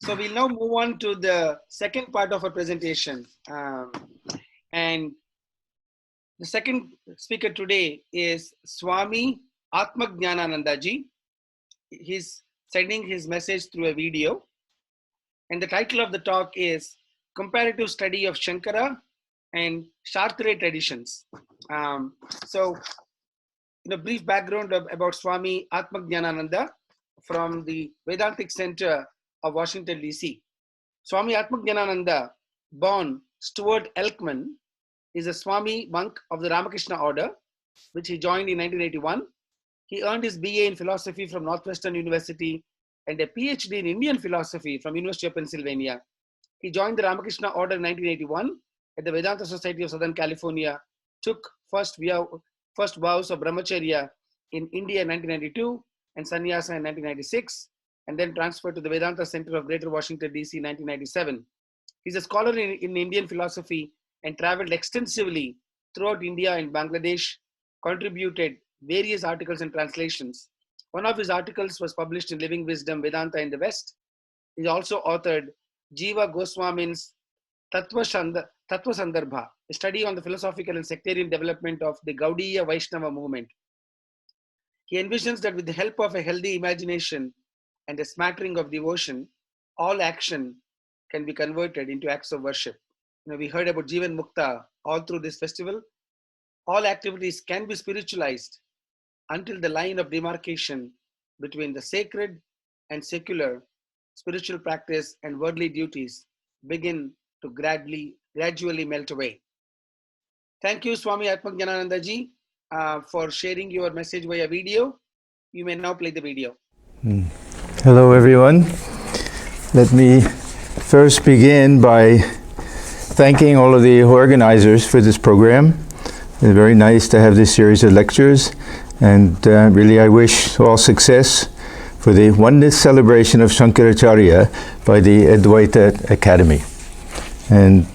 So we'll now move on to the second part of our presentation. And the second speaker today is Swami Atmajnanananda ji. He's sending his message through a video. And the title of the talk is Comparative Study of Shankara and Sartre Traditions. So, brief background about Swami Atmajnanananda from the Vedantic Center of Washington, D.C. Swami Atmajnanananda, born Stuart Elkman, is a Swami monk of the Ramakrishna order, which he joined in 1981. He earned his BA in philosophy from Northwestern University and a PhD in Indian philosophy from University of Pennsylvania. He joined the Ramakrishna order in 1981 at the Vedanta Society of Southern California, took first vows of brahmacharya in India in 1992 and sannyasa in 1996, and then transferred to the Vedanta Center of Greater Washington, D.C. in 1997. He's a scholar in Indian philosophy and traveled extensively throughout India and Bangladesh, contributed various articles and translations. One of his articles was published in Living Wisdom, Vedanta in the West. He also authored Jiva Goswamin's Tattva Sandarbha, a study on the philosophical and sectarian development of the Gaudiya Vaishnava movement. He envisions that with the help of a healthy imagination and a smattering of devotion, all action can be converted into acts of worship. We heard about Jivan Mukta all through this festival. All activities can be spiritualized until the line of demarcation between the sacred and secular, spiritual practice and worldly duties begin to gradually melt away. Thank you, Swami Atmajnanananda ji, for sharing your message via video. You may now play the video. Hello, everyone. Let me first begin by thanking all of the organizers for this program. It's very nice to have this series of lectures, and really I wish all success for the oneness celebration of Shankaracharya by the Advaita Academy. And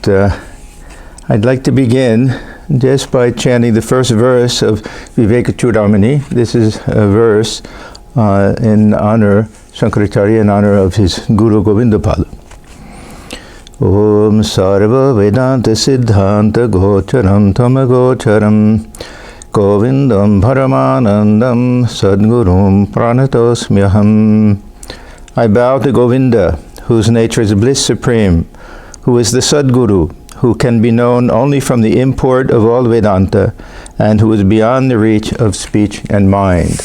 I'd like to begin just by chanting the first verse of Vivekachudamani. This is a verse in honor, Shankaracharya, in honor of his Guru Govindapada. Om Sarva Vedanta Siddhanta Gocharam Tamagocharam Govindam Paramanandam Sadgurum Pranatosmyaham. I bow to Govinda, whose nature is bliss supreme, who is the Sadguru, who can be known only from the import of all Vedanta, and who is beyond the reach of speech and mind.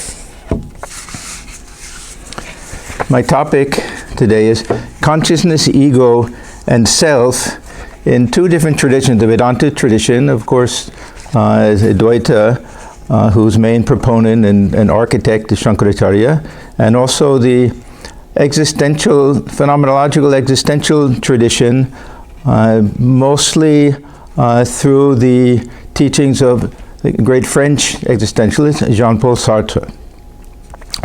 My topic today is consciousness, ego, and self in two different traditions. The Vedanta tradition, of course, is Advaita, whose main proponent and architect is Shankaracharya, and also the phenomenological existential tradition, mostly through the teachings of the great French existentialist Jean-Paul Sartre.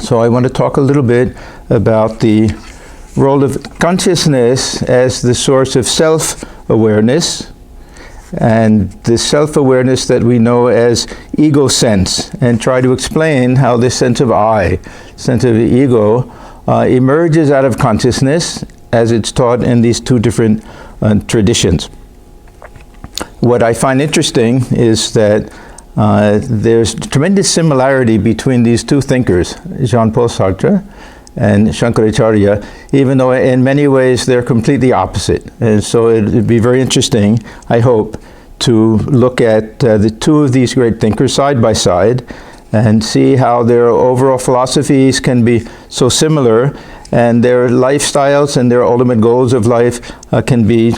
So I want to talk a little bit about the role of consciousness as the source of self-awareness, and the self-awareness that we know as ego sense, and try to explain how this sense of I, sense of ego, emerges out of consciousness as it's taught in these two different traditions. What I find interesting is that there's tremendous similarity between these two thinkers, Jean-Paul Sartre and Shankaracharya, even though in many ways they're completely opposite. And so it'd be very interesting, I hope, to look at the two of these great thinkers side by side and see how their overall philosophies can be so similar, and their lifestyles and their ultimate goals of life can be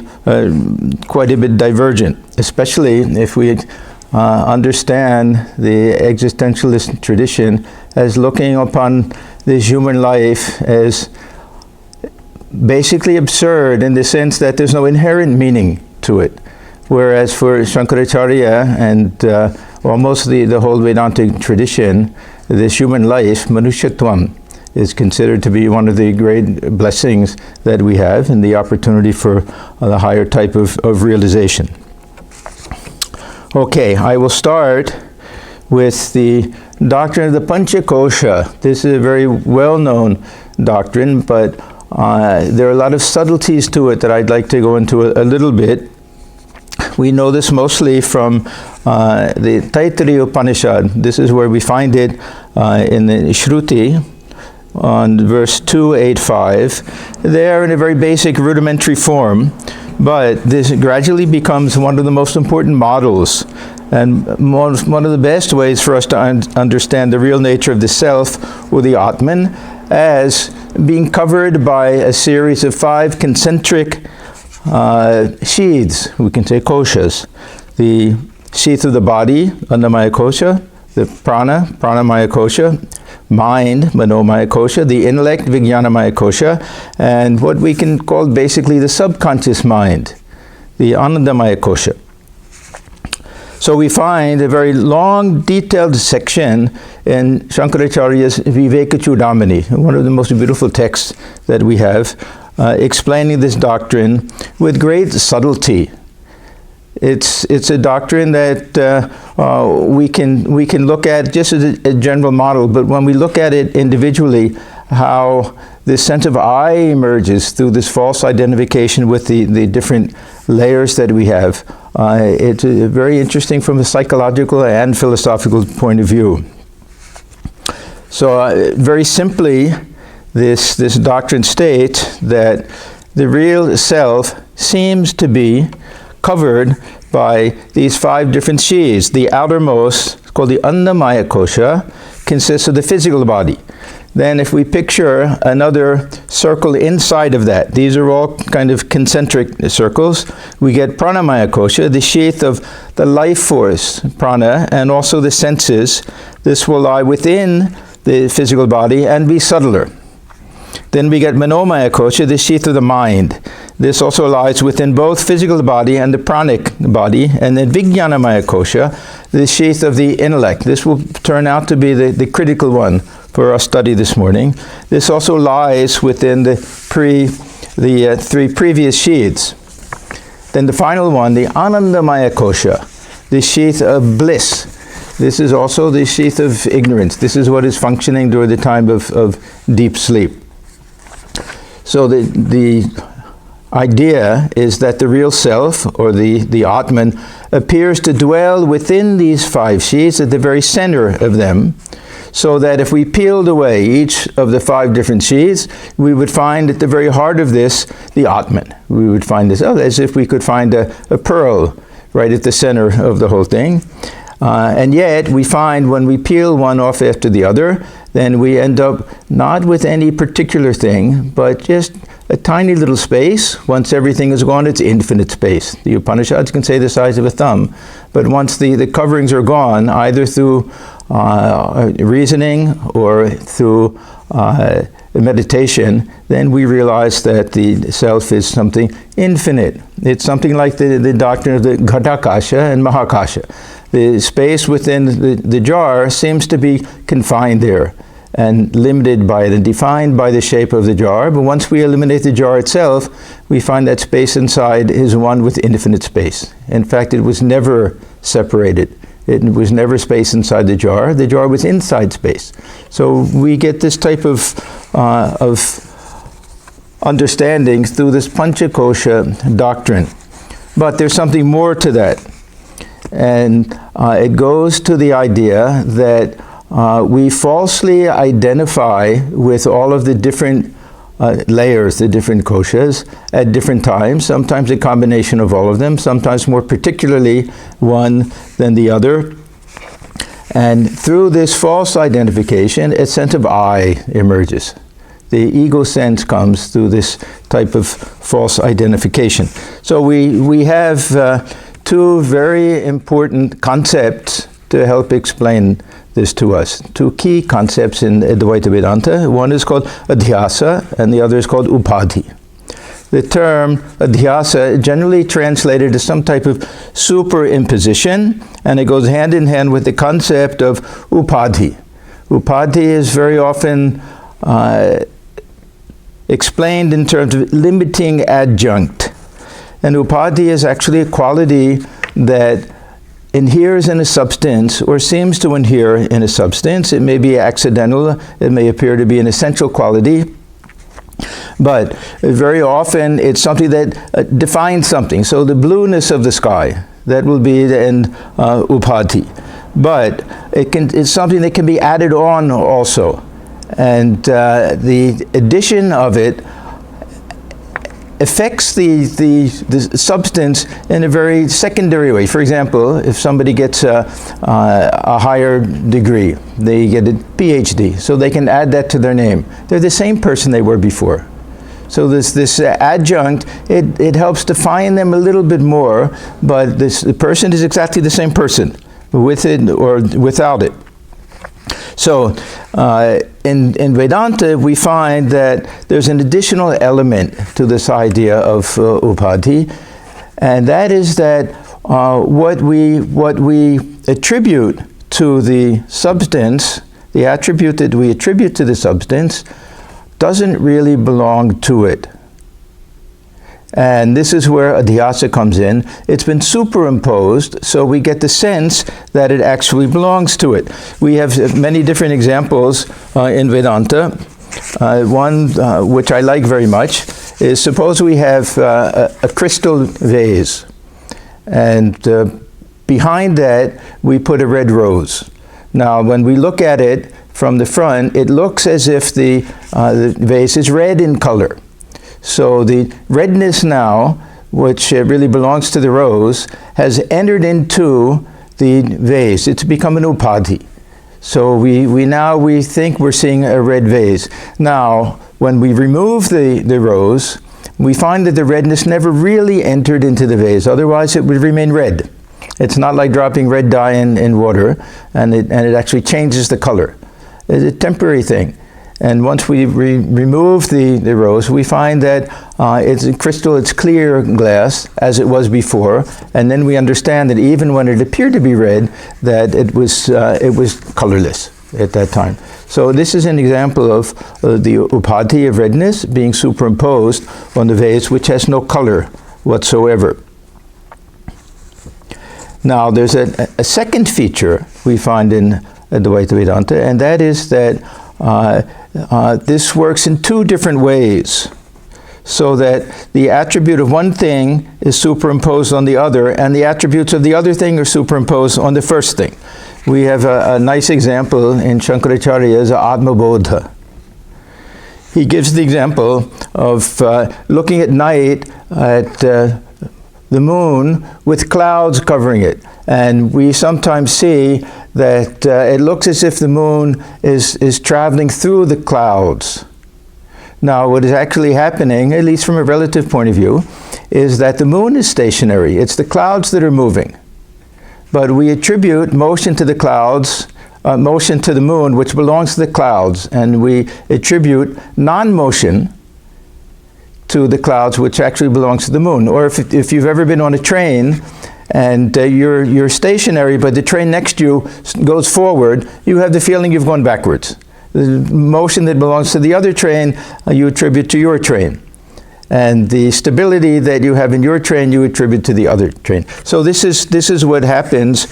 quite a bit divergent, especially if we understand the existentialist tradition as looking upon this human life as basically absurd in the sense that there's no inherent meaning to it. Whereas for Shankaracharya and almost the whole Vedantic tradition, this human life, Manushyattvam, is considered to be one of the great blessings that we have and the opportunity for the higher type of realization. Okay, I will start with the doctrine of the Panchakosha. This is a very well-known doctrine, but there are a lot of subtleties to it that I'd like to go into a little bit. We know this mostly from the Taittiriya Upanishad. This is where we find it in the Shruti, on verse 285. There in a very basic rudimentary form, but this gradually becomes one of the most important models and one of the best ways for us to understand the real nature of the self, or the Atman, as being covered by a series of 5 concentric sheaths, we can say koshas. The sheath of the body, Annamaya kosha, the prana, pranamaya kosha, mind, manomaya kosha, the intellect, vijnanamaya kosha, and what we can call basically the subconscious mind, the anandamaya kosha. So we find a very long, detailed section in Shankaracharya's Vivekachudamani, one of the most beautiful texts that we have, explaining this doctrine with great subtlety. It's a doctrine that we can look at just as a general model, but when we look at it individually, how this sense of I emerges through this false identification with the different layers that we have. It's very interesting from a psychological and philosophical point of view. So very simply, this doctrine states that the real self seems to be covered by these 5 different sheaths. The outermost, called the Annamaya kosha, consists of the physical body. Then if we picture another circle inside of that, these are all kind of concentric circles, we get pranamaya kosha, the sheath of the life force, prana, and also the senses. This will lie within the physical body and be subtler. Then we get manomaya kosha, the sheath of the mind. This also lies within both physical body and the pranic body. And then vijnanamaya kosha, the sheath of the intellect. This will turn out to be the critical one for our study this morning. This also lies within the 3 previous sheaths. Then the final one, the anandamaya kosha, the sheath of bliss. This is also the sheath of ignorance. This is what is functioning during the time of deep sleep. So the idea is that the real self, or the Atman, appears to dwell within these 5 sheaths at the very center of them, so that if we peeled away each of the 5 different sheaths, we would find at the very heart of this the Atman. We would find this, as if we could find a pearl right at the center of the whole thing. And yet we find when we peel one off after the other, then we end up not with any particular thing, but just a tiny little space. Once everything is gone, it's infinite space. The Upanishads can say the size of a thumb, but once the coverings are gone, either through reasoning or through meditation, then we realize that the self is something infinite. It's something like the doctrine of the Ghatakasha and Mahakasha. The space within the jar seems to be confined there and limited by it and defined by the shape of the jar. But once we eliminate the jar itself, we find that space inside is one with infinite space. In fact, it was never separated. It was never space inside the jar. The jar was inside space. So we get this type of understanding through this Panchakosha doctrine. But there's something more to that. And it goes to the idea that we falsely identify with all of the different layers, the different koshas, at different times, sometimes a combination of all of them, sometimes more particularly one than the other. And through this false identification, a sense of I emerges. The ego sense comes through this type of false identification. So we have 2 very important concepts to help explain this to us. 2 key concepts in Advaita Vedanta. One is called adhyasa and the other is called upadhi. The term adhyasa generally translated as some type of superimposition, and it goes hand in hand with the concept of upadhi. Upadhi is very often explained in terms of limiting adjunct. And upadhi is actually a quality that inheres in a substance or seems to inhere in a substance. It may be accidental, it may appear to be an essential quality, But very often it's something that defines something. So the blueness of the sky, that will be then upadhi. But it's something that can be added on also. And the addition of it affects the substance in a very secondary way. For example, if somebody gets a higher degree, they get a PhD, so they can add that to their name. They're the same person they were before. So this adjunct, it helps define them a little bit more, but the person is exactly the same person, with it or without it. So in Vedanta, we find that there's an additional element to this idea of upadhi, and that is that what we attribute to the substance, the attribute that we attribute to the substance, doesn't really belong to it. And this is where adhyasa comes in. It's been superimposed, so we get the sense that it actually belongs to it. We have many different examples in Vedanta. One which I like very much is, suppose we have a crystal vase, and behind that we put a red rose. Now when we look at it from the front, it looks as if the vase is red in color. So the redness now, which really belongs to the rose, has entered into the vase. It's become an upadhi. So we think we're seeing a red vase. Now, when we remove the rose, we find that the redness never really entered into the vase. Otherwise, it would remain red. It's not like dropping red dye in water, and it actually changes the color. It's a temporary thing. And once we remove the rose, we find that it's a crystal, it's clear glass, as it was before, and then we understand that even when it appeared to be red, that it was colorless at that time. So this is an example of the upadhi of redness being superimposed on the vase, which has no color whatsoever. Now there's a second feature we find in Advaita Vedanta, and that is that this works in two different ways, so that the attribute of one thing is superimposed on the other, and the attributes of the other thing are superimposed on the first thing. We have a nice example in Shankaracharya's Atmabodha. He gives the example of looking at night at the moon with clouds covering it. And we sometimes see that it looks as if the moon is traveling through the clouds. Now, what is actually happening, at least from a relative point of view, is that the moon is stationary. It's the clouds that are moving. But we attribute motion to the clouds, motion to the moon, which belongs to the clouds, and we attribute non-motion to the clouds, which actually belongs to the moon. Or if you've ever been on a train, and you're stationary, but the train next to you goes forward, you have the feeling you've gone backwards. The motion that belongs to the other train, you attribute to your train. And the stability that you have in your train, you attribute to the other train. So this is what happens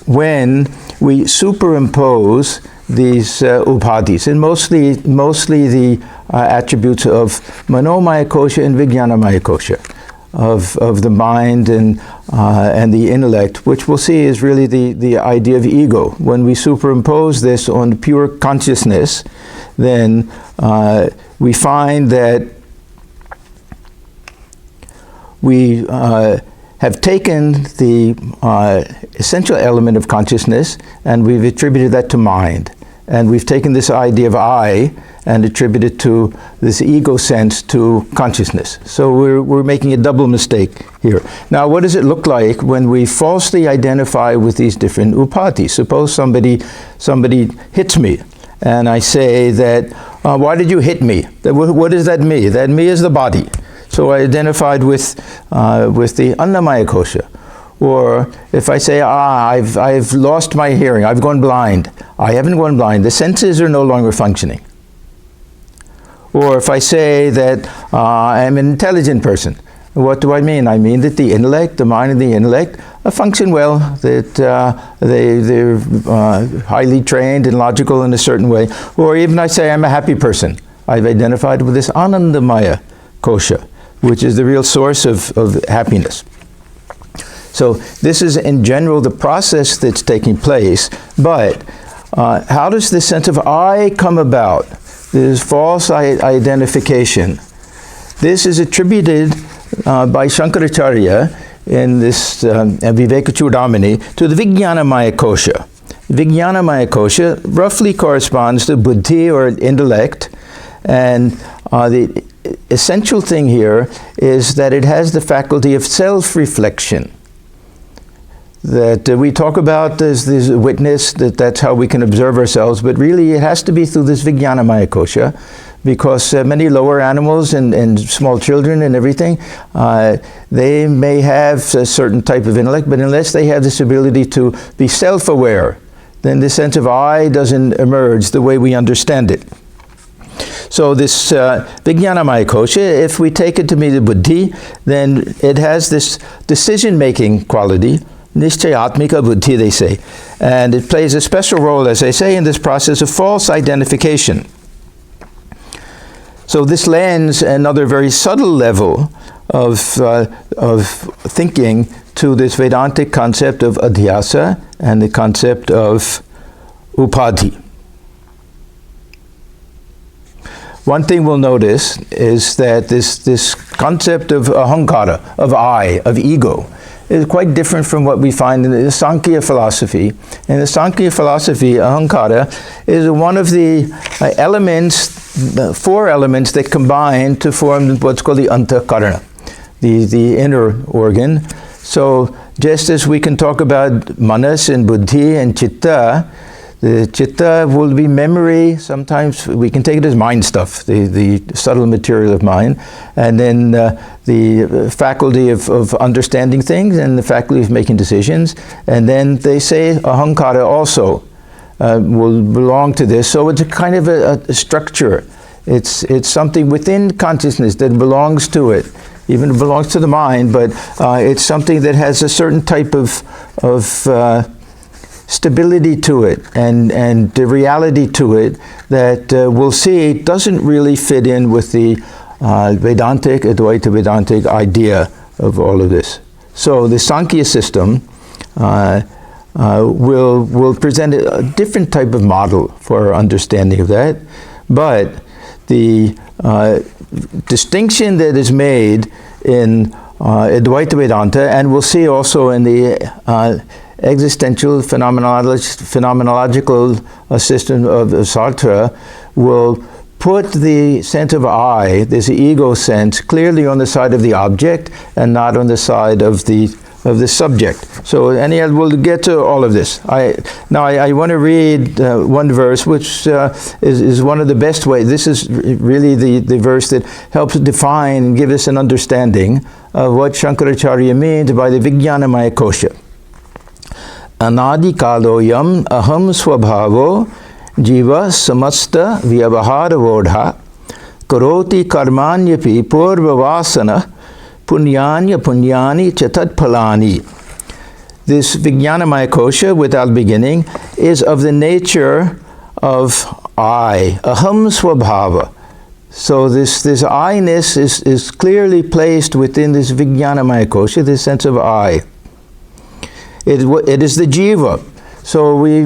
when we superimpose these upadhis, and mostly the attributes of manomaya kosha and vijnanamaya kosha. Of the mind and the intellect, which we'll see is really the idea of ego. When we superimpose this on pure consciousness, then we find that we have taken the essential element of consciousness and we've attributed that to mind. And we've taken this idea of I and attributed to this ego sense to consciousness. So we're making a double mistake here. Now, what does it look like when we falsely identify with these different upadhis? Suppose somebody hits me, and I say that, why did you hit me? What does that mean? That me is the body. So I identified with the annamaya kosha. Or if I say, I've lost my hearing, I've gone blind. I haven't gone blind. The senses are no longer functioning. Or if I say that I'm an intelligent person, what do I mean? I mean that the intellect, the mind and the intellect function well, that they're highly trained and logical in a certain way. Or even I say I'm a happy person. I've identified with this Anandamaya kosha, which is the real source of happiness. So this is in general the process that's taking place, but how does this sense of I come about? This false identification. This is attributed by Shankaracharya in this Viveka Chudamani to the Vijnanamaya kosha. Vijnanamaya kosha roughly corresponds to buddhi or intellect, and the essential thing here is that it has the faculty of self-reflection. That we talk about as this witness, that's how we can observe ourselves, but really it has to be through this Vijnanamaya kosha, because many lower animals and small children and everything, they may have a certain type of intellect, but unless they have this ability to be self-aware, then the sense of I doesn't emerge the way we understand it. So this Vijnanamaya kosha, if we take it to be the buddhi, then it has this decision-making quality, Nishchayatmika buddhi, they say. And it plays a special role, as they say, in this process of false identification. So this lends another very subtle level of thinking to this Vedantic concept of adhyasa and the concept of upadhi. One thing we'll notice is that this concept of ahankara, of I, of ego, is quite different from what we find in the Sankhya philosophy. In the Sankhya philosophy, ahankara is one of the the 4 elements that combine to form what's called the antakarana, the inner organ. So just as we can talk about manas and buddhi and chitta, the chitta will be memory. Sometimes we can take it as mind stuff, the subtle material of mind, and then the faculty of understanding things and the faculty of making decisions. And then they say ahankara also will belong to this. So it's a kind of a structure. It's something within consciousness that belongs to it. Even it belongs to the mind, but it's something that has a certain type of stability to it and the reality to it that we'll see doesn't really fit in with the Vedantic, Advaita Vedantic idea of all of this. So the Sankhya system will present a different type of model for our understanding of that, but the distinction that is made in Advaita Vedanta, and we'll see also in the existential phenomenological system of Sartre, will put the sense of I, this ego sense, clearly on the side of the object and not on the side of the subject. So anyhow, we'll get to all of this. I want to read one verse, which is one of the best ways. This is really the verse that helps define and give us an understanding of what Shankaracharya means by the Vijnanamaya kosha. Anadi kaloyam aham swabhavo jiva samasta vyavahara vodha karoti karmanyapi purvavasana punyanya punyani chatat phalani. This Vijnanamaya kosha, without beginning, is of the nature of I, aham swabhava. So this I-ness is clearly placed within this Vijnanamaya kosha, this sense of I. It is the jiva. So we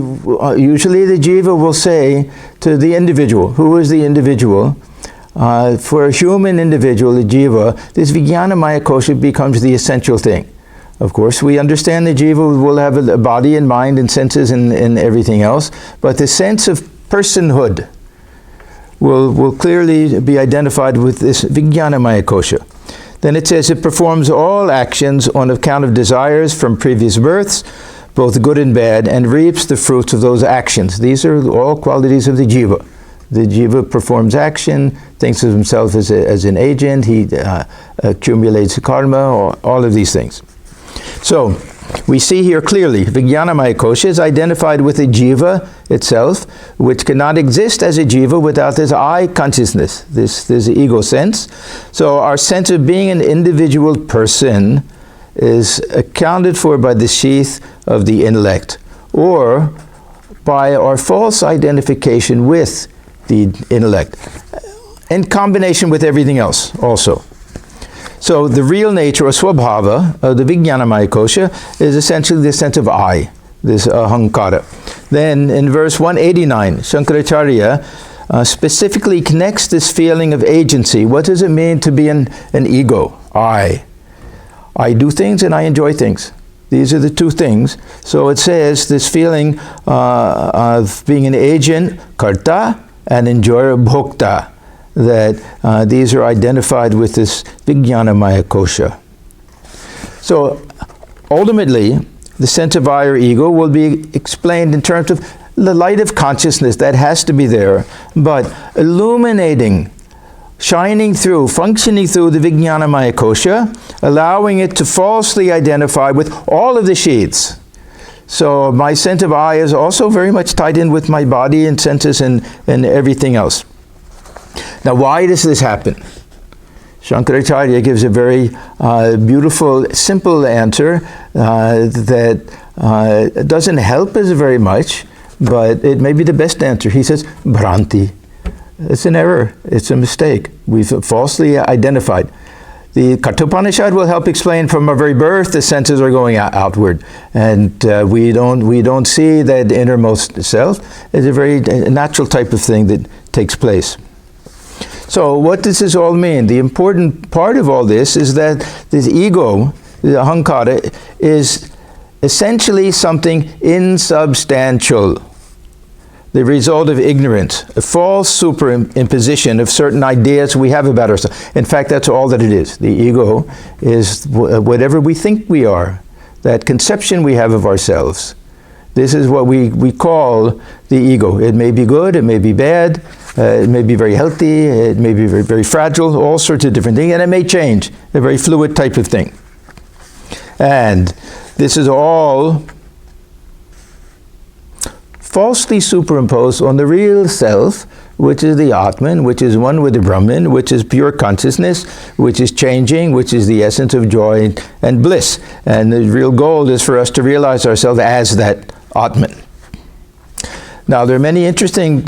usually the jiva will say to the individual, who is the individual? For a human individual, the jiva, this Vijnanamaya kosha becomes the essential thing. Of course, we understand the jiva will have a body and mind and senses and everything else, but the sense of personhood will clearly be identified with this Vijnanamaya kosha. Then it says it performs all actions on account of desires from previous births, both good and bad, and reaps the fruits of those actions. These are all qualities of the jiva. The jiva performs action, thinks of himself as an agent, he accumulates karma, all of these things. So we see here clearly, Vijnanamaya kosha is identified with the jiva itself, which cannot exist as a jiva without this I consciousness, this ego sense. So our sense of being an individual person is accounted for by the sheath of the intellect, or by our false identification with the intellect. in combination with everything else also. So the real nature or swabhava of the Vijnanamaya kosha is essentially the sense of I, this ahankara. Then in verse 189, Shankaracharya specifically connects this feeling of agency. What does it mean to be an ego? I do things and I enjoy things. These are the two things. So it says this feeling of being an agent, karta, and enjoyer, bhokta, that these are identified with this Vijnanamaya kosha. So ultimately, the sense of I or ego will be explained in terms of the light of consciousness that has to be there, but illuminating, shining through, functioning through the Vijnanamaya kosha, allowing it to falsely identify with all of the sheaths. So my sense of I is also very much tied in with my body and senses and everything else. Now, why does this happen? Shankaracharya gives a very beautiful, simple answer that doesn't help us very much, but it may be the best answer. He says, Bhranti. It's an error. It's a mistake. We've falsely identified. The Kathopanishad will help explain from our very birth the senses are going outward, and we don't see that innermost self. It's a very natural type of thing that takes place. So what does this all mean? The important part of all this is that this ego, the ahankara, is essentially something insubstantial, the result of ignorance, a false superimposition of certain ideas we have about ourselves. In fact, that's all that it is. The ego is whatever we think we are, that conception we have of ourselves. This is what we call the ego. It may be good, it may be bad, it may be very healthy, it may be very, very fragile, all sorts of different things, and it may change, a very fluid type of thing. And this is all falsely superimposed on the real self, which is the Atman, which is one with the Brahman, which is pure consciousness, which is changing, which is the essence of joy and bliss. And the real goal is for us to realize ourselves as that Atman. Now, there are many interesting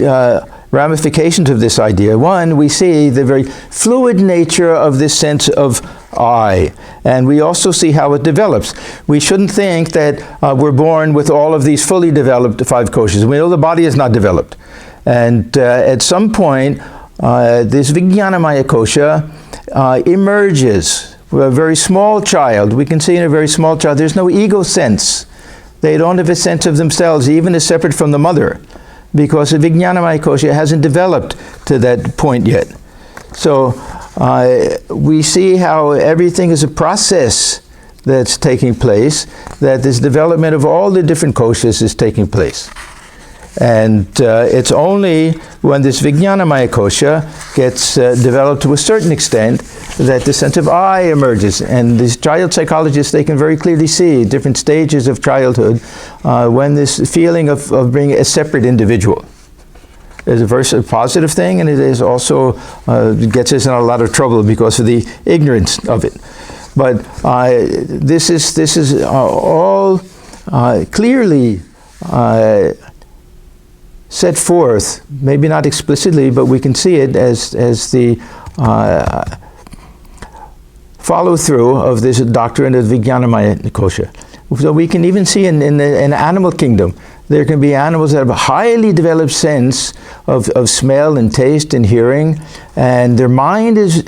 ramifications of this idea. One, we see the very fluid nature of this sense of I, and we also see how it develops. We shouldn't think that we're born with all of these fully developed five koshas. We know the body is not developed. And at some point, this Vijnanamaya kosha emerges. A very small child, we can see in a very small child, there's no ego sense. They don't have a sense of themselves, even as separate from the mother, because the Vijnanamaya kosha hasn't developed to that point yet. So we see how everything is a process that's taking place, that this development of all the different koshas is taking place. And it's only when this Vijnanamaya kosha gets developed to a certain extent that the sense of I emerges. And these child psychologists, they can very clearly see different stages of childhood when this feeling of being a separate individual is a very positive thing, and it is also gets us in a lot of trouble because of the ignorance of it. But this is all clearly set forth, maybe not explicitly, but we can see it as the follow-through of this doctrine of Vijnanamaya kosha. So we can even see in the animal kingdom, there can be animals that have a highly developed sense of smell and taste and hearing, and their mind is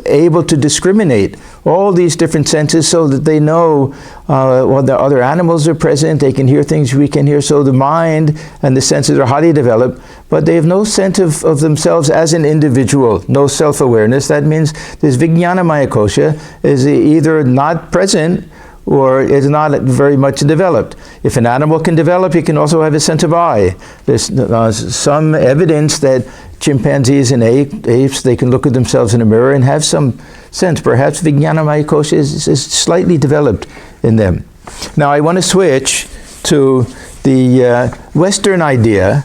able to discriminate all these different senses so that they know when the other animals are present, they can hear things we can hear. So the mind and the senses are highly developed, but they have no sense of themselves as an individual, no self-awareness. That means this Vijnanamaya kosha is either not present or is not very much developed. If an animal can develop, it can also have a sense of I. There's some evidence that chimpanzees and apes, they can look at themselves in a mirror and have some sense. Perhaps Vijnanamaya kosha is slightly developed in them. Now I want to switch to the Western idea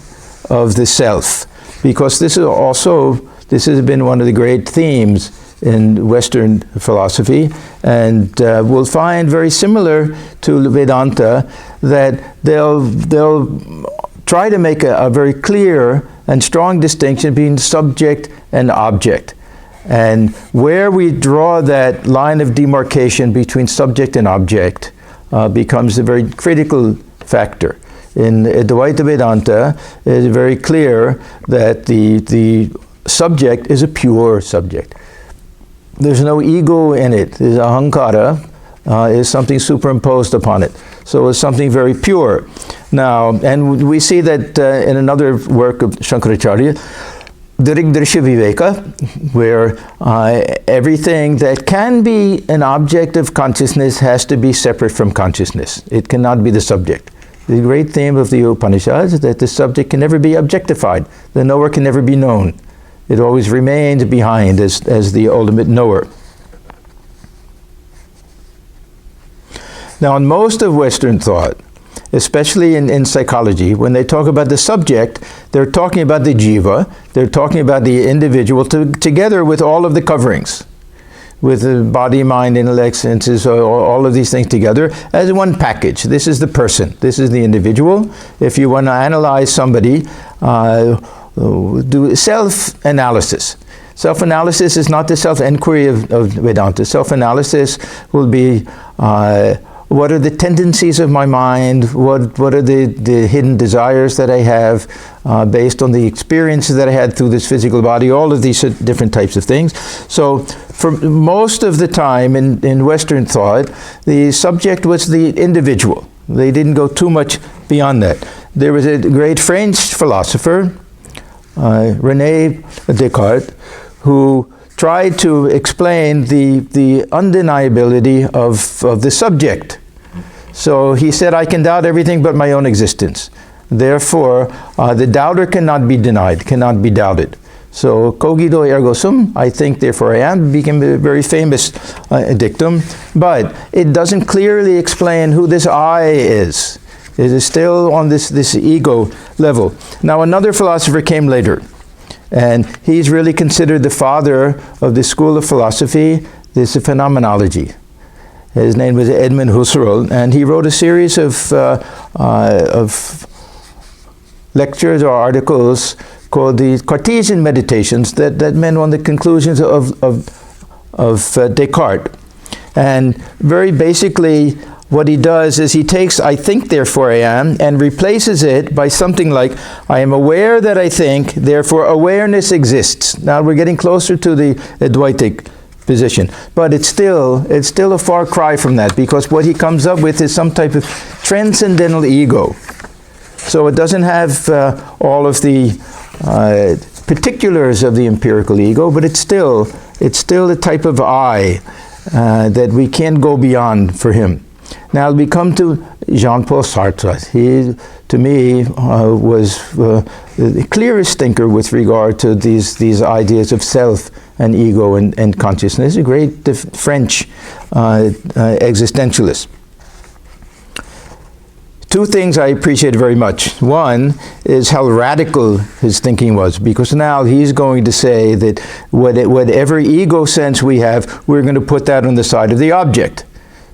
of the self, because this has been one of the great themes in Western philosophy, and we'll find very similar to Vedanta that they'll try to make a very clear and strong distinction between subject and object. And where we draw that line of demarcation between subject and object becomes a very critical factor. In Advaita Vedanta, it is very clear that the subject is a pure subject. There's no ego in it. There's ahankara, is something superimposed upon it. So it's something very pure. Now, and we see that in another work of Shankaracharya, Dirigdrisha Viveka, where everything that can be an object of consciousness has to be separate from consciousness. It cannot be the subject. The great theme of the Upanishads is that the subject can never be objectified. The knower can never be known. It always remains behind as the ultimate knower. Now, in most of Western thought, especially in psychology, when they talk about the subject, they're talking about the jiva, they're talking about the individual together with all of the coverings, with the body, mind, intellect, senses, all of these things together as one package. This is the person, this is the individual. If you want to analyze somebody, do self-analysis. Self-analysis is not the self-inquiry of Vedanta. Self-analysis will be what are the tendencies of my mind, what are the hidden desires that I have based on the experiences that I had through this physical body, all of these different types of things. So for most of the time in Western thought, the subject was the individual. They didn't go too much beyond that. There was a great French philosopher, René Descartes, who tried to explain the undeniability of the subject. So he said, I can doubt everything but my own existence. Therefore, the doubter cannot be denied, cannot be doubted. So, cogito ergo sum, I think, therefore I am, became a very famous dictum, but it doesn't clearly explain who this I is. It is still on this ego level. Now, another philosopher came later, and he's really considered the father of the school of philosophy. This is phenomenology. His name was Edmund Husserl, and he wrote a series of lectures or articles called the Cartesian Meditations that meant on the conclusions of Descartes. And very basically, what he does is he takes I think, therefore I am, and replaces it by something like, I am aware that I think, therefore awareness exists. Now we're getting closer to the Advaitic position, but it's still a far cry from that, because what he comes up with is some type of transcendental ego. So it doesn't have all of the particulars of the empirical ego, but it's still a type of I that we can't go beyond for him. Now we come to Jean-Paul Sartre. He, to me, was the clearest thinker with regard to these ideas of self and ego and consciousness. A great French existentialist. Two things I appreciate very much. One is how radical his thinking was, because now he's going to say that whatever ego sense we have, we're going to put that on the side of the object,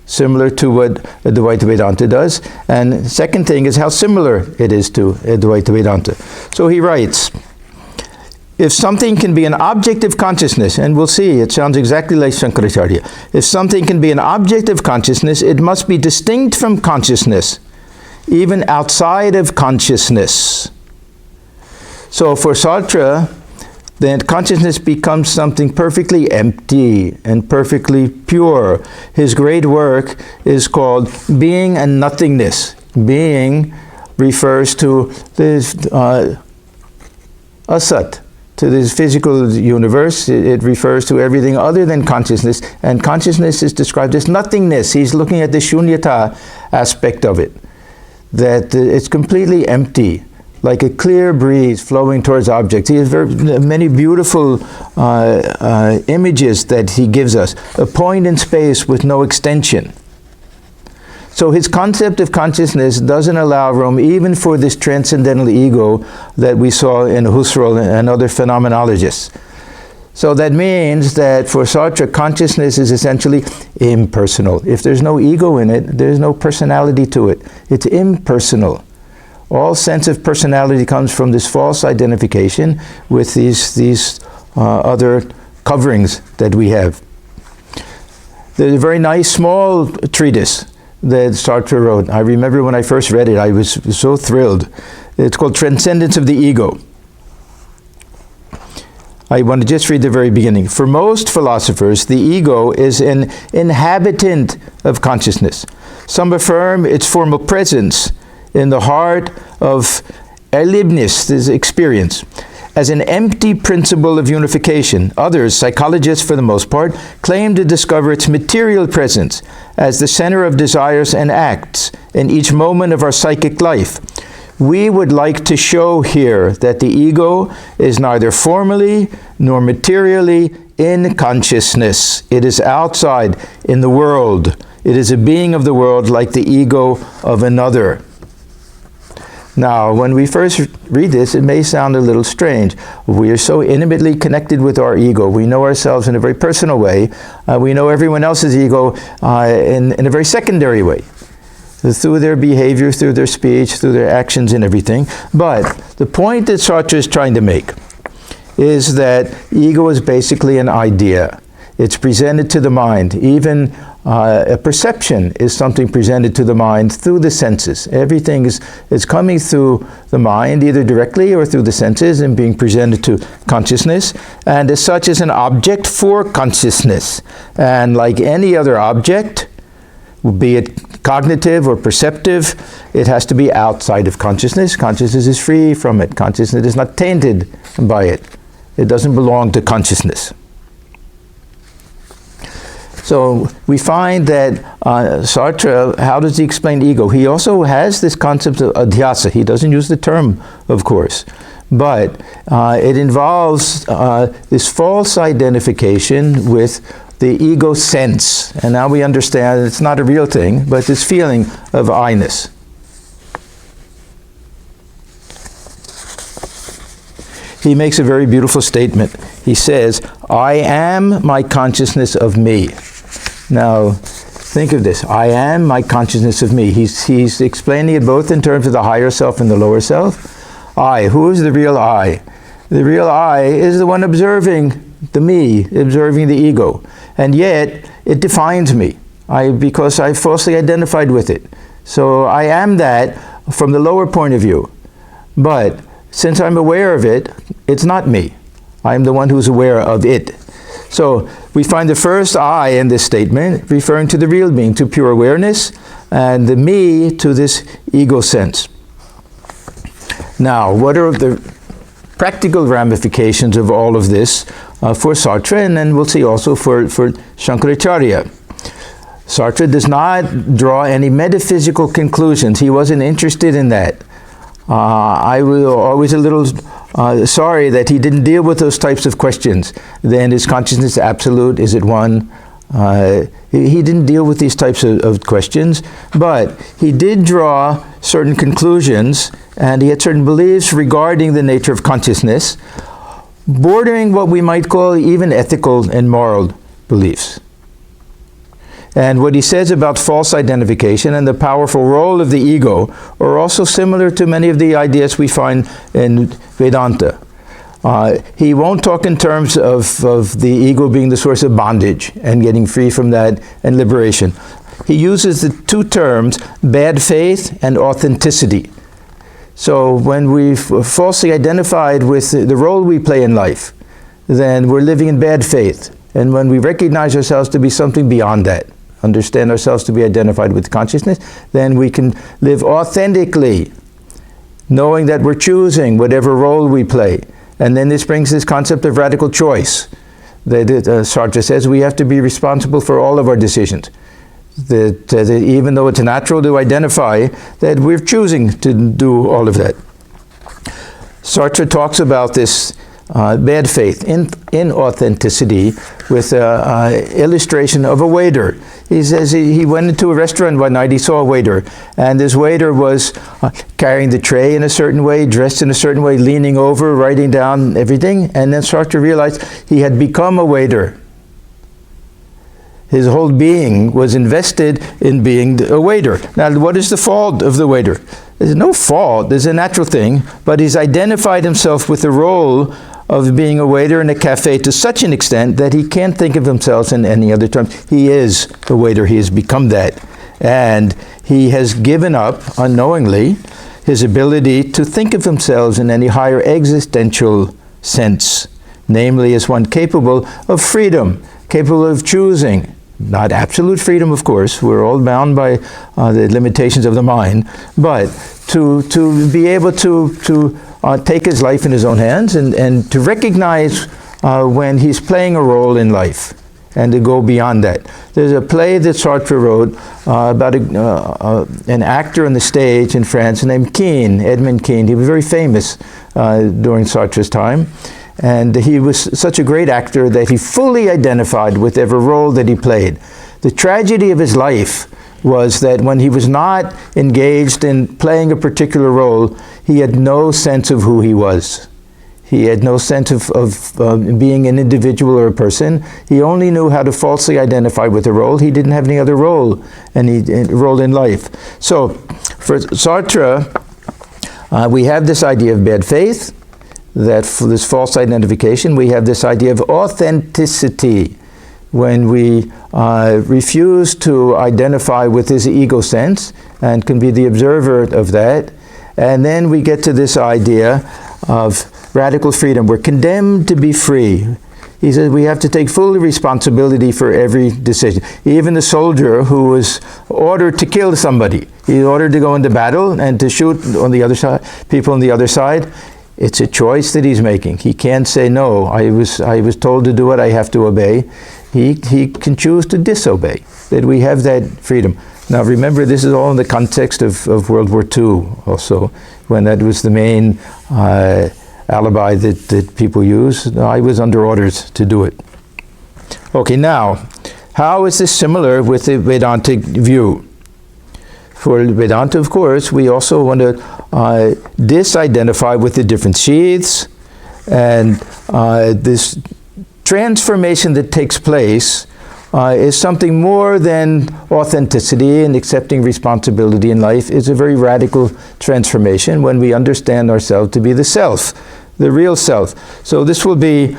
similar to what Advaita Vedanta does. And the second thing is how similar it is to Advaita Vedanta. So he writes, if something can be an object of consciousness, and we'll see, it sounds exactly like Shankaracharya. If something can be an object of consciousness, it must be distinct from consciousness, even outside of consciousness. So for Sartre, then consciousness becomes something perfectly empty and perfectly pure. His great work is called Being and Nothingness. Being refers to this asat, to this physical universe. It refers to everything other than consciousness, and consciousness is described as nothingness. He's looking at the shunyata aspect of it, that it's completely empty, like a clear breeze flowing towards objects. He has many beautiful images that he gives us. A point in space with no extension. So his concept of consciousness doesn't allow room even for this transcendental ego that we saw in Husserl and other phenomenologists. So that means that for Sartre, consciousness is essentially impersonal. If there's no ego in it, there's no personality to it. It's impersonal. All sense of personality comes from this false identification with these other coverings that we have. There's a very nice small treatise that Sartre wrote. I remember when I first read it, I was so thrilled. It's called Transcendence of the Ego. I want to just read the very beginning. For most philosophers, the ego is an inhabitant of consciousness. Some affirm its formal presence in the heart of Erlebnis, this experience, as an empty principle of unification. Others, psychologists for the most part, claim to discover its material presence as the center of desires and acts in each moment of our psychic life. We would like to show here that the ego is neither formally nor materially in consciousness. It is outside in the world. It is a being of the world like the ego of another. Now, when we first read this, it may sound a little strange. We are so intimately connected with our ego. We know ourselves in a very personal way. We know everyone else's ego in a very secondary way, through their behavior, through their speech, through their actions and everything. But the point that Sartre is trying to make is that ego is basically an idea. It's presented to the mind. Even a perception is something presented to the mind through the senses. Everything is coming through the mind, either directly or through the senses, and being presented to consciousness, and as such is an object for consciousness. And like any other object, be it cognitive or perceptive, it has to be outside of consciousness. Consciousness is free from it. Consciousness is not tainted by it. It doesn't belong to consciousness. So we find that Sartre, how does he explain ego? He also has this concept of adhyasa. He doesn't use the term, of course, but it involves this false identification with the ego sense. And now we understand it's not a real thing, but this feeling of I-ness. He makes a very beautiful statement. He says, I am my consciousness of me. Now, think of this. I am my consciousness of me. He's explaining it both in terms of the higher self and the lower self. I, who is the real I? The real I is the one observing the me, observing the ego. And yet, it defines me because I falsely identified with it. So I am that from the lower point of view. But since I'm aware of it, it's not me. I'm the one who's aware of it. So we find the first I in this statement referring to the real being, to pure awareness, and the me to this ego sense. Now, what are the practical ramifications of all of this for Sartre, and then we'll see also for Shankaracharya. Sartre does not draw any metaphysical conclusions. He wasn't interested in that. I was always a little sorry that he didn't deal with those types of questions. Then is consciousness absolute? Is it one? He didn't deal with these types of questions, but he did draw certain conclusions, and he had certain beliefs regarding the nature of consciousness, bordering what we might call even ethical and moral beliefs. And what he says about false identification and the powerful role of the ego are also similar to many of the ideas we find in Vedanta. He won't talk in terms of the ego being the source of bondage and getting free from that and liberation. He uses the two terms, bad faith and authenticity. So when we've falsely identified with the role we play in life, then we're living in bad faith. And when we recognize ourselves to be something beyond that, understand ourselves to be identified with consciousness, then we can live authentically, knowing that we're choosing whatever role we play. And then this brings this concept of radical choice. That Sartre says we have to be responsible for all of our decisions. That even though it's natural to identify, that we're choosing to do all of that. Sartre talks about this bad faith, inauthenticity, with an illustration of a waiter. He says he went into a restaurant one night, he saw a waiter, and this waiter was carrying the tray in a certain way, dressed in a certain way, leaning over, writing down everything, and then Sartre realized he had become a waiter. His whole being was invested in being a waiter. Now, what is the fault of the waiter? There's no fault. There's a natural thing. But he's identified himself with the role of being a waiter in a cafe to such an extent that he can't think of himself in any other terms. He is a waiter. He has become that. And he has given up, unknowingly, his ability to think of himself in any higher existential sense, namely as one capable of freedom, capable of choosing. Not absolute freedom, of course. We're all bound by the limitations of the mind, but to be able to take his life in his own hands and to recognize when he's playing a role in life and to go beyond that. There's a play that Sartre wrote about an actor on the stage in France named Keane, Edmund Keane. He was very famous during Sartre's time. And he was such a great actor that he fully identified with every role that he played. The tragedy of his life was that when he was not engaged in playing a particular role, he had no sense of who he was. He had no sense of being an individual or a person. He only knew how to falsely identify with a role. He didn't have any other role, role in life. So for Sartre, we have this idea of bad faith, that for this false identification. We have this idea of authenticity, when we refuse to identify with his ego sense and can be the observer of that. And then we get to this idea of radical freedom. We're condemned to be free. He says we have to take full responsibility for every decision. Even the soldier who was ordered to kill somebody, he's ordered to go into battle and to shoot on the other side, people on the other side. It's a choice that he's making. He can't say, no, I was told to do it, I have to obey. He can choose to disobey, that we have that freedom. Now remember, this is all in the context of World War II also, when that was the main alibi that people use. I was under orders to do it. Okay, now, how is this similar with the Vedantic view? For Vedanta, of course, we also want to disidentify with the different sheaths, and this transformation that takes place is something more than authenticity and accepting responsibility in life. It's a very radical transformation when we understand ourselves to be the self, the real self. So this will be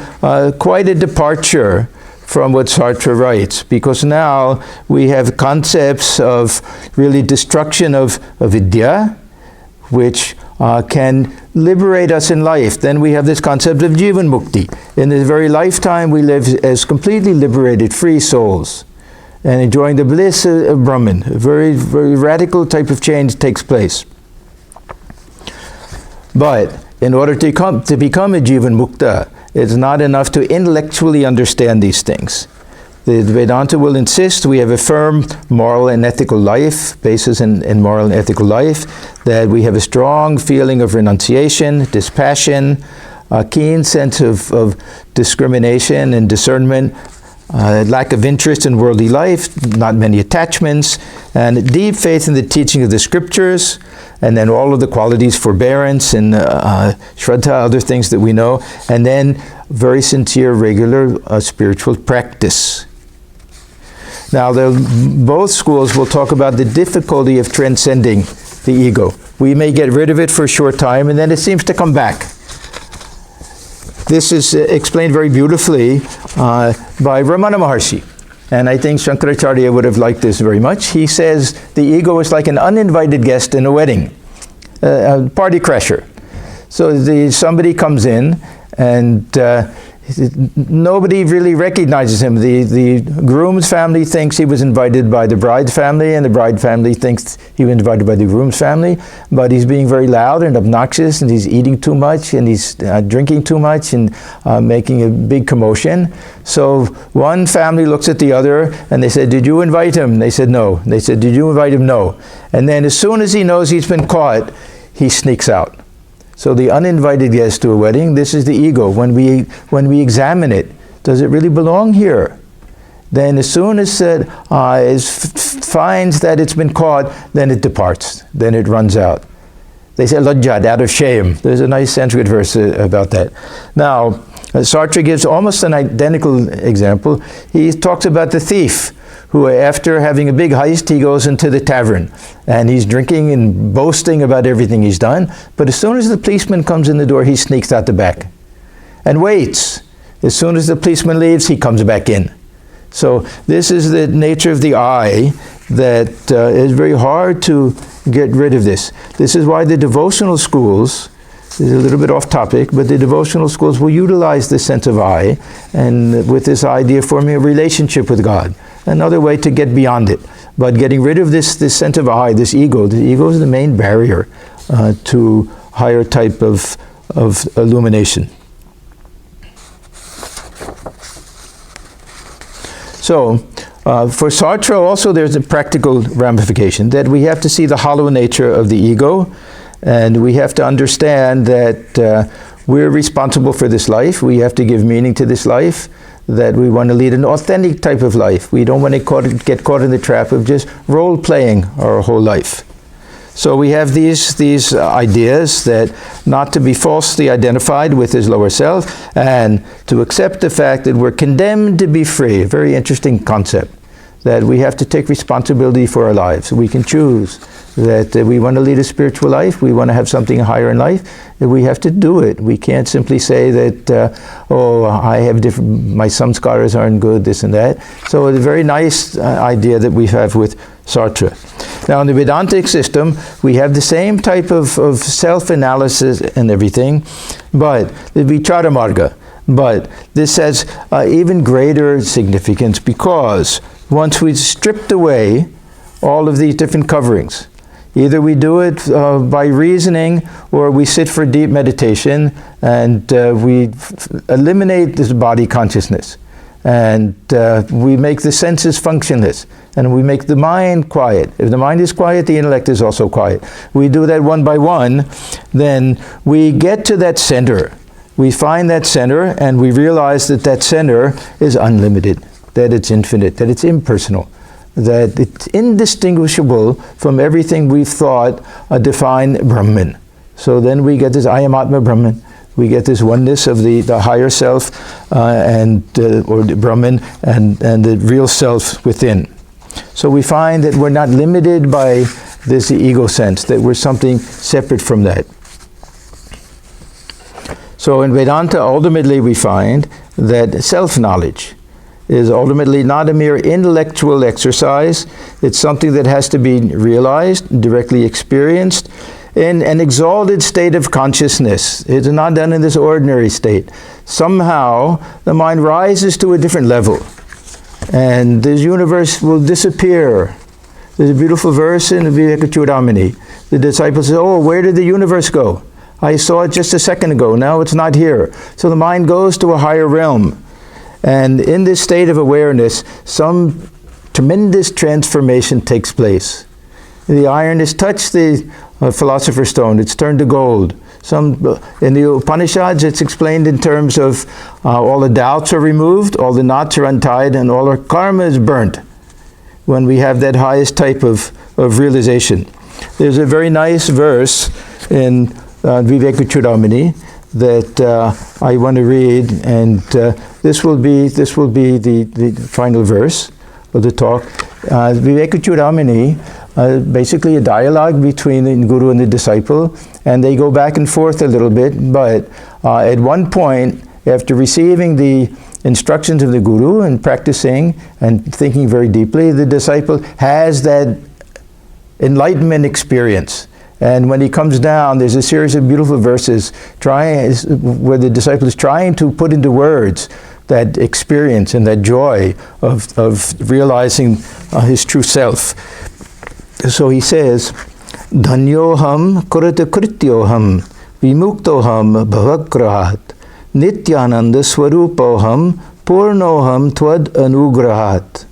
quite a departure from what Sartre writes, because now we have concepts of really destruction of vidya, which can liberate us in life. Then we have this concept of jivan mukti. In this very lifetime we live as completely liberated, free souls, and enjoying the bliss of Brahman. A very, very radical type of change takes place. But in order to become a jivan mukta, it's not enough to intellectually understand these things. The Vedanta will insist we have a firm moral and ethical life, basis in moral and ethical life, that we have a strong feeling of renunciation, dispassion, a keen sense of discrimination and discernment, lack of interest in worldly life, not many attachments, and deep faith in the teaching of the scriptures, and then all of the qualities, forbearance and shraddha, other things that we know, and then very sincere, regular spiritual practice. Now, both schools will talk about the difficulty of transcending the ego. We may get rid of it for a short time, and then it seems to come back. This is explained very beautifully by Ramana Maharshi. And I think Shankaracharya would have liked this very much. He says the ego is like an uninvited guest in a wedding, a party crasher. So somebody comes in and nobody really recognizes him. The groom's family thinks he was invited by the bride's family, and the bride family thinks he was invited by the groom's family, but he's being very loud and obnoxious, and he's eating too much, and he's drinking too much, and making a big commotion. So one family looks at the other, and they said, "Did you invite him?" They said, "No." They said, "Did you invite him?" "No." And then as soon as he knows he's been caught, he sneaks out. So the uninvited guest to a wedding, this is the ego. When we examine it, does it really belong here? Then as soon as it finds that it's been caught, then it departs, then it runs out. They say lajjat, out of shame. There's a nice Sanskrit verse about that. Now, Sartre gives almost an identical example. He talks about the thief who, after having a big heist, he goes into the tavern and he's drinking and boasting about everything he's done. But as soon as the policeman comes in the door, he sneaks out the back and waits. As soon as the policeman leaves, he comes back in. So this is the nature of the I that is very hard to get rid of this. This is why the devotional schools, this is a little bit off topic, but the devotional schools will utilize this sense of I, and with this idea of forming a relationship with God. Another way to get beyond it. But getting rid of this sense of I, this ego. The ego is the main barrier to higher type of illumination. So, for Sartre also there's a practical ramification, that we have to see the hollow nature of the ego, and we have to understand that we're responsible for this life. We have to give meaning to this life, that we want to lead an authentic type of life. We don't want to get caught in the trap of just role-playing our whole life. So we have these ideas that not to be falsely identified with his lower self, and to accept the fact that we're condemned to be free. A very interesting concept, that we have to take responsibility for our lives. We can choose that we want to lead a spiritual life, we want to have something higher in life, that we have to do it. We can't simply say that, oh, I have my samskaras aren't good, this and that. So it's a very nice idea that we have with Sartre. Now in the Vedantic system, we have the same type of self-analysis and everything, but the Vichara Marga. But this has even greater significance, because once we've stripped away all of these different coverings, either we do it by reasoning, or we sit for deep meditation and we eliminate this body consciousness, and we make the senses functionless, and we make the mind quiet. If the mind is quiet, the intellect is also quiet. We do that one by one, then we get to that center. We find that center, and we realize that that center is unlimited, that it's infinite, that it's impersonal, that it's indistinguishable from everything we've thought defined Brahman. So then we get this I am Atma Brahman. We get this oneness of the higher self or the Brahman and the real self within. So we find that we're not limited by this ego sense, that we're something separate from that. So in Vedanta, ultimately we find that self-knowledge is ultimately not a mere intellectual exercise. It's something that has to be realized, directly experienced, in an exalted state of consciousness. It's not done in this ordinary state. Somehow, the mind rises to a different level, and this universe will disappear. There's a beautiful verse in Viveka-Chudamani. The disciple says, oh, where did the universe go? I saw it just a second ago, now it's not here. So the mind goes to a higher realm. And in this state of awareness, some tremendous transformation takes place. The iron has touched the philosopher's stone, it's turned to gold. In the Upanishads, it's explained in terms of all the doubts are removed, all the knots are untied, and all our karma is burnt when we have that highest type of realization. There's a very nice verse in Viveka-Chudamani that I want to read, and this will be the final verse of the talk. Viveka-Chudamani, basically a dialogue between the guru and the disciple, and they go back and forth a little bit, but at one point, after receiving the instructions of the guru and practicing and thinking very deeply, the disciple has that enlightenment experience. And when he comes down, there's a series of beautiful verses where the disciple is trying to put into words that experience and that joy of realizing his true self. So he says, Dhanyoham kurata krityoham vimuktoham bhavagrahat nityananda swarupoham purnoham tvad anugrahat.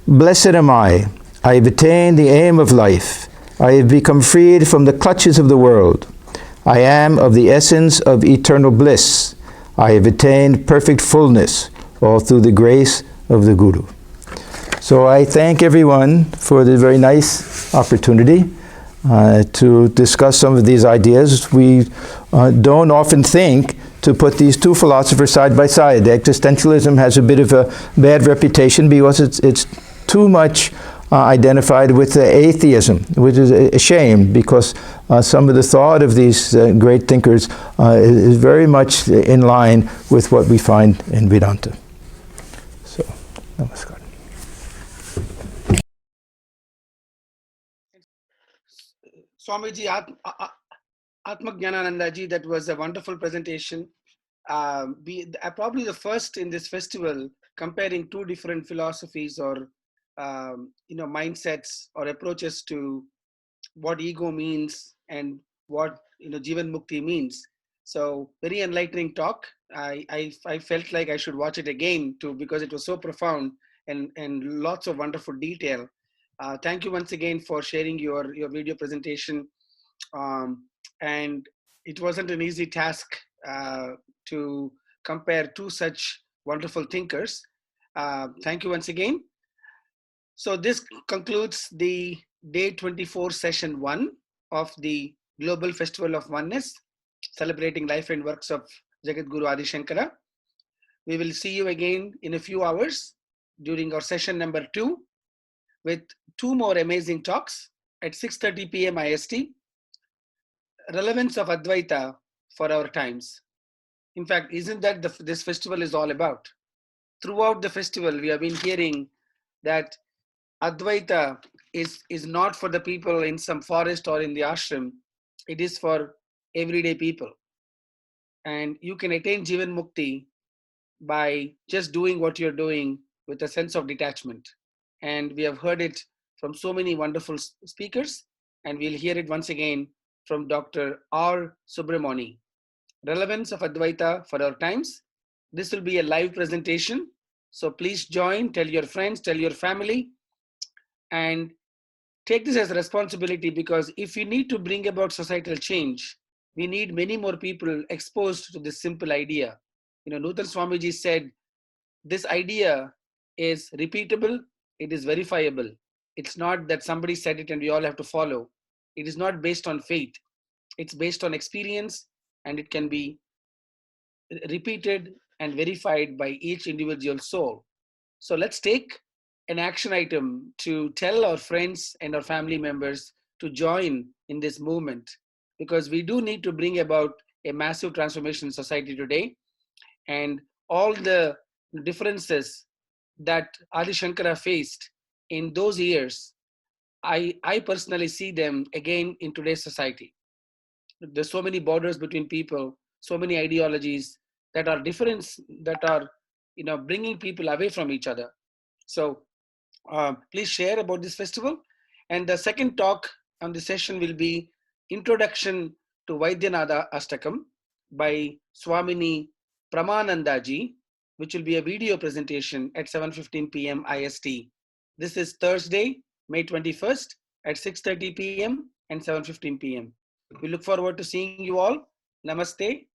Blessed am I have attained the aim of life. I have become freed from the clutches of the world. I am of the essence of eternal bliss. I have attained perfect fullness, all through the grace of the Guru. So I thank everyone for the very nice opportunity to discuss some of these ideas. We don't often think to to put these two philosophers side by side. Existentialism has a bit of a bad reputation because it's too much identified with atheism, which is a shame, because some of the thought of these great thinkers is very much in line with what we find in Vedanta. So, namaskar. Swamiji, Atmajnanananda ji, that was a wonderful presentation. Probably the first in this festival comparing two different philosophies or mindsets or approaches to what ego means and what Jivan Mukti means. So very enlightening talk. I felt like I should watch it again too, because it was so profound and lots of wonderful detail. Thank you once again for sharing your video presentation. And it wasn't an easy task to compare two such wonderful thinkers. Thank you once again. So this concludes the day 24 session 1 of the Global Festival of Oneness, celebrating life and works of Jagat Guru Adi Shankara. We will see you again in a few hours during our session number 2 with 2 more amazing talks at 6:30 p.m. IST. Relevance of Advaita for our times. In fact, isn't that this festival is all about? Throughout the festival, we have been hearing that Advaita is not for the people in some forest or in the ashram. It is for everyday people. And you can attain Jivan Mukti by just doing what you're doing with a sense of detachment. And we have heard it from so many wonderful speakers, and we'll hear it once again from Dr. R. Subramani. Relevance of Advaita for our times. This will be a live presentation. So please join, tell your friends, tell your family, and take this as a responsibility, because if we need to bring about societal change, we need many more people exposed to this simple idea. Nutan Swamiji said, this idea is repeatable, it is verifiable. It's not that somebody said it and we all have to follow. It is not based on faith. It's based on experience, and it can be repeated and verified by each individual soul. So let's take an action item to tell our friends and our family members to join in this movement, because we do need to bring about a massive transformation in society today. And all the differences that Adi Shankara faced in those years, I personally see them again in today's society. There's so many borders between people, so many ideologies that are different, that are bringing people away from each other. So please share about this festival. And the second talk on the session will be Introduction to Vaidyanatha Ashtakam by Swamini Pramanandaji, which will be a video presentation at 7:15 p.m. IST. This is Thursday, May 21st at 6:30 p.m. and 7:15 p.m. We look forward to seeing you all. Namaste.